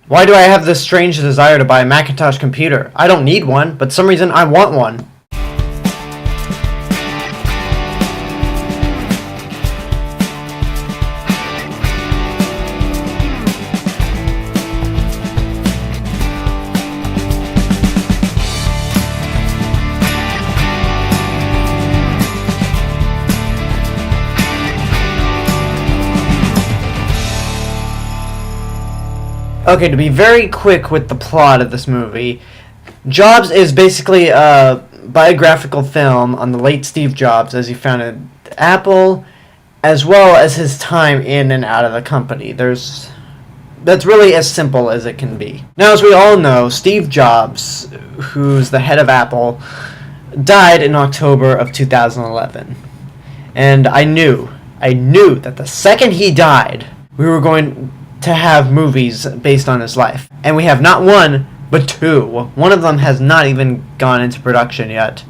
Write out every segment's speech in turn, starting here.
Why do I have this strange desire to buy a Macintosh computer? I don't need one, but for some reason I want one. Okay, to be very quick with the plot of this movie, Jobs is basically a biographical film on the late Steve Jobs as he founded Apple, as well as his time in and out of the company. That's really as simple as it can be. Now, as we all know, Steve Jobs, who's the head of Apple, died in October of 2011. And I knew that the second he died, we were going to have movies based on his life. And we have not one, but two. One of them has not even gone into production yet.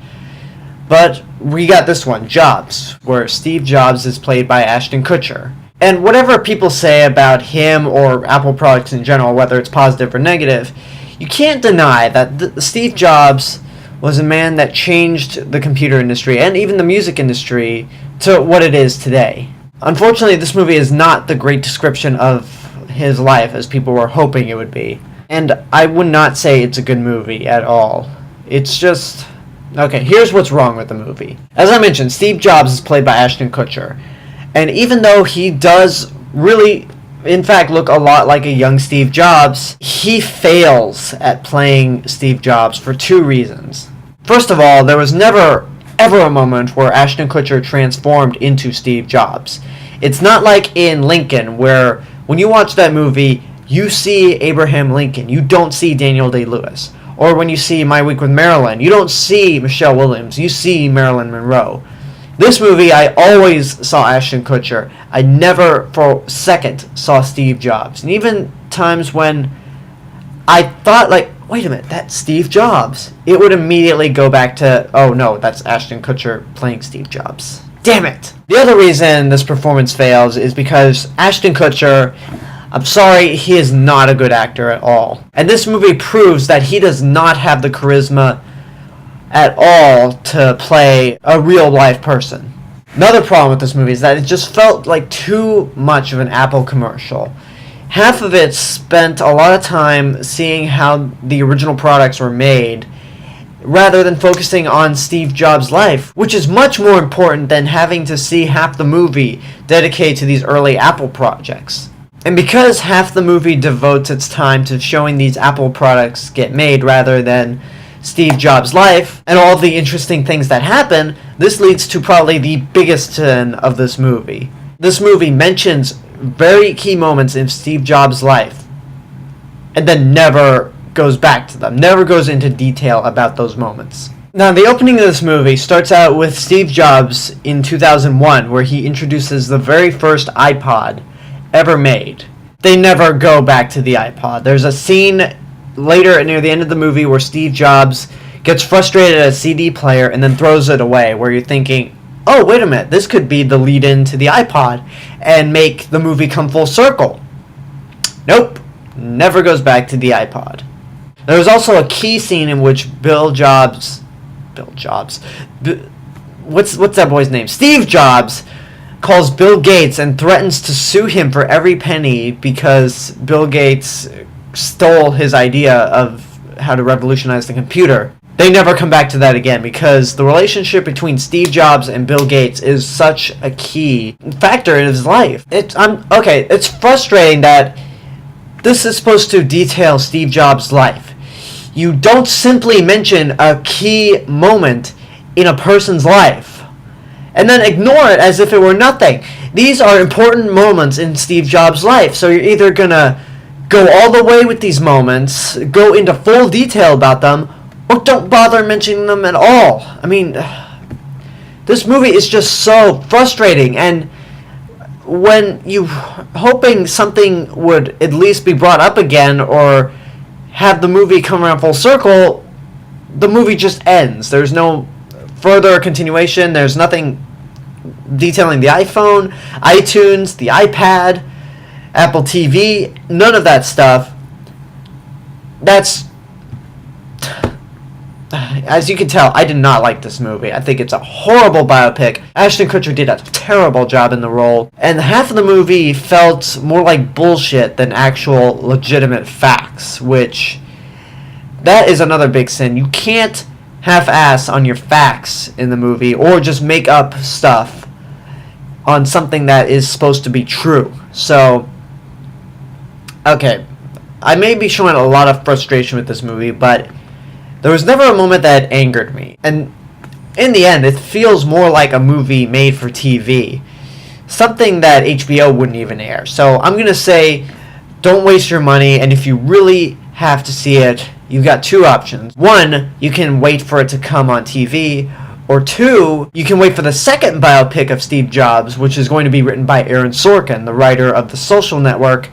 But we got this one, Jobs, where Steve Jobs is played by Ashton Kutcher. And whatever people say about him or Apple products in general, whether it's positive or negative, you can't deny that Steve Jobs was a man that changed the computer industry and even the music industry to what it is today. Unfortunately, this movie is not the great description of his life as people were hoping it would be. And I would not say it's a good movie at all. It's just... Okay, here's what's wrong with the movie. As I mentioned, Steve Jobs is played by Ashton Kutcher. And even though he does really, in fact, look a lot like a young Steve Jobs, he fails at playing Steve Jobs for two reasons. First of all, there was never, ever a moment where Ashton Kutcher transformed into Steve Jobs. It's not like in Lincoln, where when you watch that movie, you see Abraham Lincoln. You don't see Daniel Day-Lewis. Or when you see My Week with Marilyn, you don't see Michelle Williams. You see Marilyn Monroe. This movie, I always saw Ashton Kutcher. I never, for a second, saw Steve Jobs. And even times when I thought, like, wait a minute, that's Steve Jobs, it would immediately go back to, oh no, that's Ashton Kutcher playing Steve Jobs. Damn it! The other reason this performance fails is because Ashton Kutcher, I'm sorry, he is not a good actor at all. And this movie proves that he does not have the charisma at all to play a real-life person. Another problem with this movie is that it just felt like too much of an Apple commercial. Half of it spent a lot of time seeing how the original products were made, rather than focusing on Steve Jobs' life, which is much more important than having to see half the movie dedicated to these early Apple projects. And because half the movie devotes its time to showing these Apple products get made rather than Steve Jobs' life and all the interesting things that happen, this leads to probably the biggest sin of this movie. This movie mentions very key moments in Steve Jobs' life and then never goes back to them, never goes into detail about those moments. Now, the opening of this movie starts out with Steve Jobs in 2001, where he introduces the very first iPod ever made. They never go back to the iPod. There's a scene later near the end of the movie where Steve Jobs gets frustrated at a CD player and then throws it away, where you're thinking, oh, wait a minute, this could be the lead-in to the iPod and make the movie come full circle. Nope, never goes back to the iPod. There was also a key scene in which Steve Jobs calls Bill Gates and threatens to sue him for every penny because Bill Gates stole his idea of how to revolutionize the computer. They never come back to that again because the relationship between Steve Jobs and Bill Gates is such a key factor in his life. It's frustrating that this is supposed to detail Steve Jobs' life. You don't simply mention a key moment in a person's life and then ignore it as if it were nothing. These are important moments in Steve Jobs' life, so you're either gonna go all the way with these moments, go into full detail about them, or don't bother mentioning them at all. I mean, this movie is just so frustrating, and when you hoping something would at least be brought up again or have the movie come around full circle, the movie just ends. There's no further continuation. There's nothing detailing the iPhone, iTunes, the iPad, Apple TV, none of that stuff. that's... As you can tell, I did not like this movie. I think it's a horrible biopic. Ashton Kutcher did a terrible job in the role. And half of the movie felt more like bullshit than actual legitimate facts, which... that is another big sin. You can't half-ass on your facts in the movie or just make up stuff on something that is supposed to be true. So, okay, I may be showing a lot of frustration with this movie, but there was never a moment that angered me. And in the end, it feels more like a movie made for TV. Something that HBO wouldn't even air. So I'm going to say, don't waste your money, and if you really have to see it, you've got two options. One, you can wait for it to come on TV, or two, you can wait for the second biopic of Steve Jobs, which is going to be written by Aaron Sorkin, the writer of The Social Network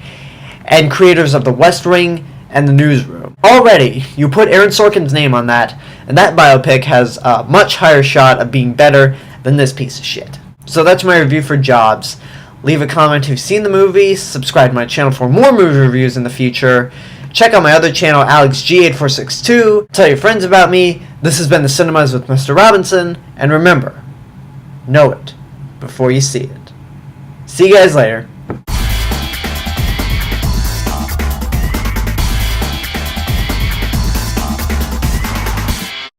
and creators of The West Wing and The Newsroom. Already, you put Aaron Sorkin's name on that, and that biopic has a much higher shot of being better than this piece of shit. So that's my review for Jobs. Leave a comment if you've seen the movie, subscribe to my channel for more movie reviews in the future, check out my other channel, AlexG8462, tell your friends about me. This has been The Cinemas with Mr. Robinson, and remember, know it before you see it. See you guys later.